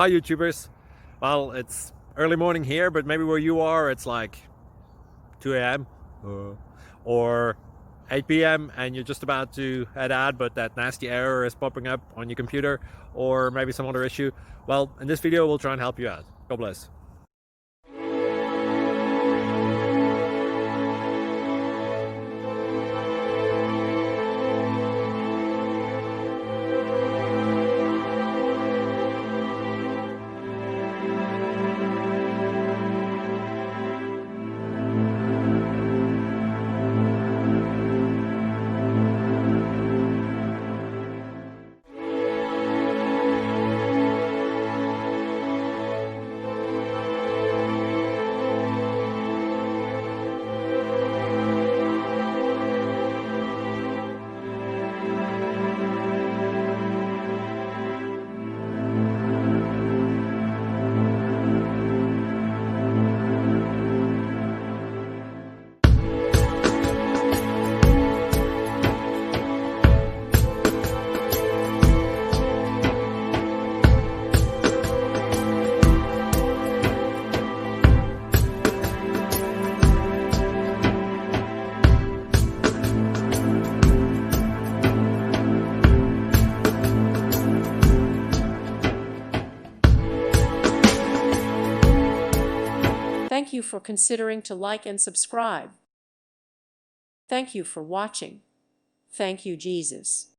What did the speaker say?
Hi YouTubers. Well, it's early morning here, but maybe where you are it's like 2 a.m. or 8 p.m. and you're just about to head out, but that nasty error is popping up on your computer, or maybe some other issue. Well, in this video we'll try and help you out. God bless. Thank you for considering to like and subscribe. Thank you for watching. Thank you, Jesus.